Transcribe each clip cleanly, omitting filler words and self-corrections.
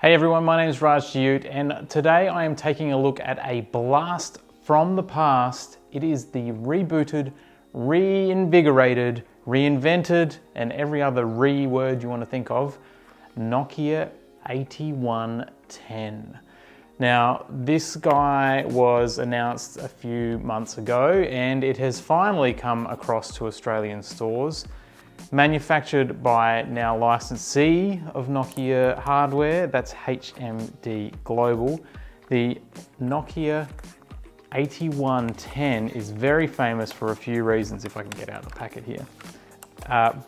Hey everyone, my name is Raj Jute, and today I am taking a look at a blast from the past. It is the rebooted, reinvigorated, reinvented, and every other word you want to think of, Nokia 8110. Now, this guy was announced a few months ago, and it has finally come across to Australian stores. Manufactured by now licensee of Nokia hardware, that's HMD Global. The Nokia 8110 is very famous for a few reasons, if I can get out the packet here.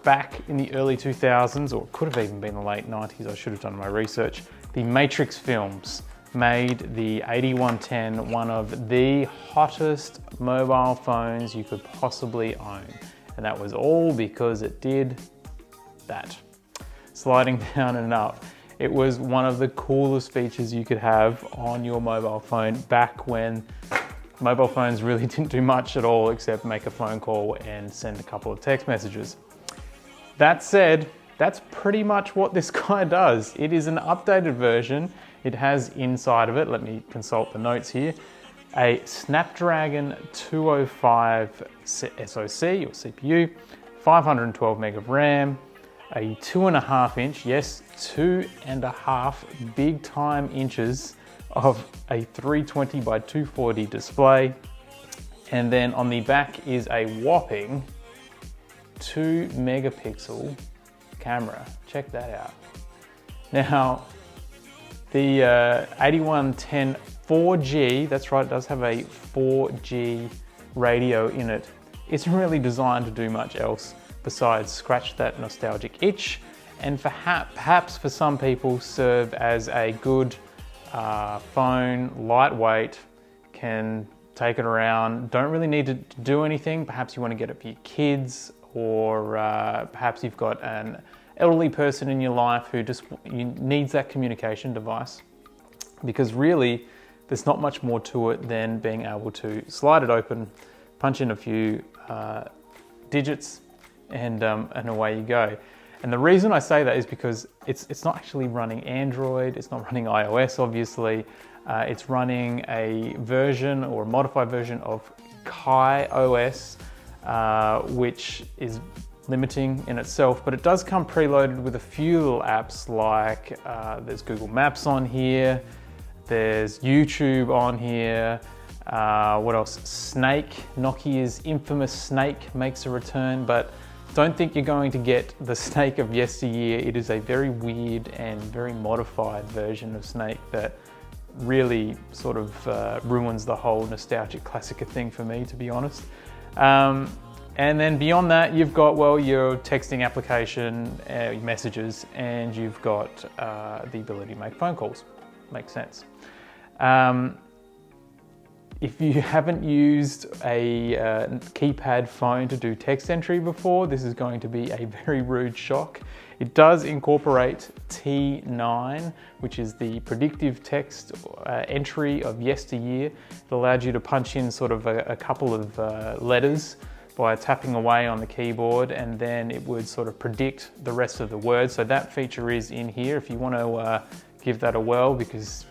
Back in the early 2000s, or it could have even been the late 90s, I should have done my research, the Matrix films made the 8110 one of the hottest mobile phones you could possibly own. And that was all because it did that. Sliding down and up. It was one of the coolest features you could have on your mobile phone back when mobile phones really didn't do much at all except make a phone call and send a couple of text messages. That said, that's pretty much what this guy does. It is an updated version. It has inside of it, let me consult the notes here, a Snapdragon 205 SoC or CPU, 512 meg of RAM, a 2.5 inch, yes, 2.5 big time inches of a 320 by 240 display. And then on the back is a whopping 2 megapixel camera. Check that out. Now, the 8110 4G, that's right, it does have a 4G radio in it. Isn't really designed to do much else besides scratch that nostalgic itch and perhaps for some people serve as a good phone, lightweight, can take it around, don't really need to do anything. Perhaps you want to get it for your kids, or perhaps you've got an elderly person in your life who just needs that communication device, because really there's not much more to it than being able to slide it open, punch in a few digits, and away you go. And the reason I say that is because it's not actually running Android, it's not running iOS obviously, it's running a version or a modified version of KaiOS, which is limiting in itself, but it does come preloaded with a few little apps like there's Google Maps on here, there's YouTube on here, what else? Snake, Nokia's infamous Snake makes a return, but don't think you're going to get the Snake of yesteryear. It is a very weird and very modified version of Snake that really sort of ruins the whole nostalgic classic thing for me, to be honest. And then beyond that, you've got, well, your texting application, messages, and you've got the ability to make phone calls. Makes sense. If you haven't used a keypad phone to do text entry before, this is going to be a very rude shock. It does incorporate T9, which is the predictive text entry of yesteryear. It allowed you to punch in sort of a couple of letters by tapping away on the keyboard, and then it would sort of predict the rest of the words. So that feature is in here. If you want to give that a whirl, because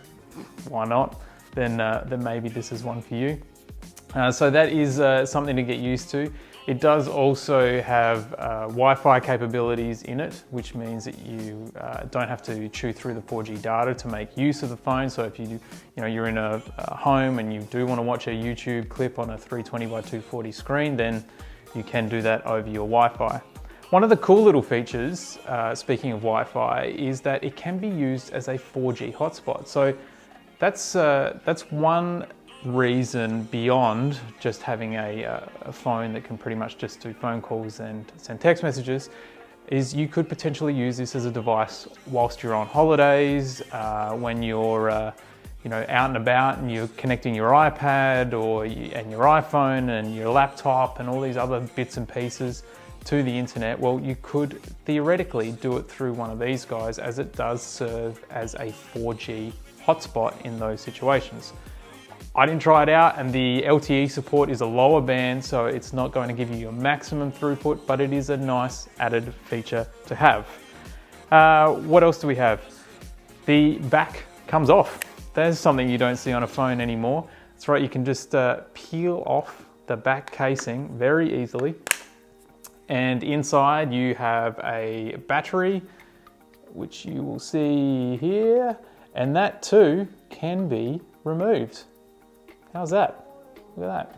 why not, then maybe this is one for you. So that is something to get used to. It does also have Wi-Fi capabilities in it, which means that you don't have to chew through the 4G data to make use of the phone. So if you're in a home and you do want to watch a YouTube clip on a 320 by 240 screen, then you can do that over your Wi-Fi. One of the cool little features, speaking of Wi-Fi, is that it can be used as a 4G hotspot. So that's one reason beyond just having a phone that can pretty much just do phone calls and send text messages, is you could potentially use this as a device whilst you're on holidays, when you're out and about and you're connecting your iPad and your iPhone and your laptop and all these other bits and pieces to the internet. Well, you could theoretically do it through one of these guys, as it does serve as a 4G hotspot in those situations. I didn't try it out, and the LTE support is a lower band, so it's not going to give you your maximum throughput, but it is a nice added feature to have. What else do we have? the back comes off. There's something you don't see on a phone anymore. That's right, you can just peel off the back casing very easily. And inside you have a battery, which you will see here, and that too can be removed. How's that? Look at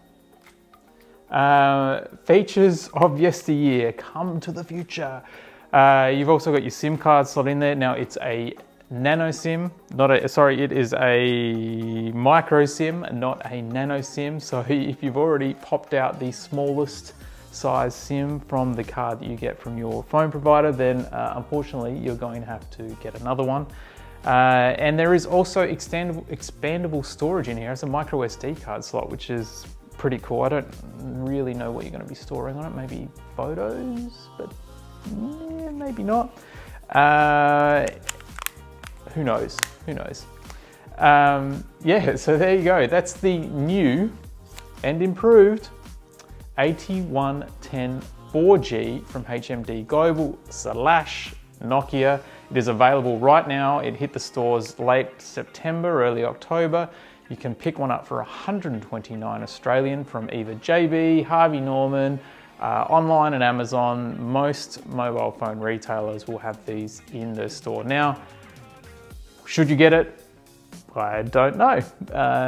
that. Features of yesteryear come to the future. You've also got your SIM card slot in there. Now it's a nano SIM, it is a micro SIM, not a nano SIM. So if you've already popped out the smallest size SIM from the card that you get from your phone provider, then unfortunately you're going to have to get another one. And there is also expandable storage in here. It's a micro SD card slot, which is pretty cool. I don't really know what you're going to be storing on it. Maybe photos, but yeah, maybe not. Who knows? Who knows? Yeah, so there you go. That's the new and improved AT110 4G from HMD Global / Nokia. It is available right now. It hit the stores late September, early October. You can pick one up for 129 Australian from either JB, Harvey Norman, online and Amazon. Most mobile phone retailers will have these in their store. Now, should you get it? I don't know.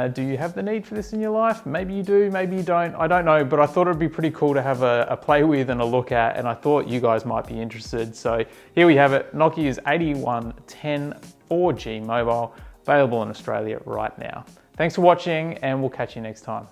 Do you have the need for this in your life? Maybe you do, maybe you don't. I don't know, but I thought it'd be pretty cool to have a play with and a look at, and I thought you guys might be interested. So here we have it. Nokia's AT110 4G mobile, available in Australia right now. Thanks for watching, and we'll catch you next time.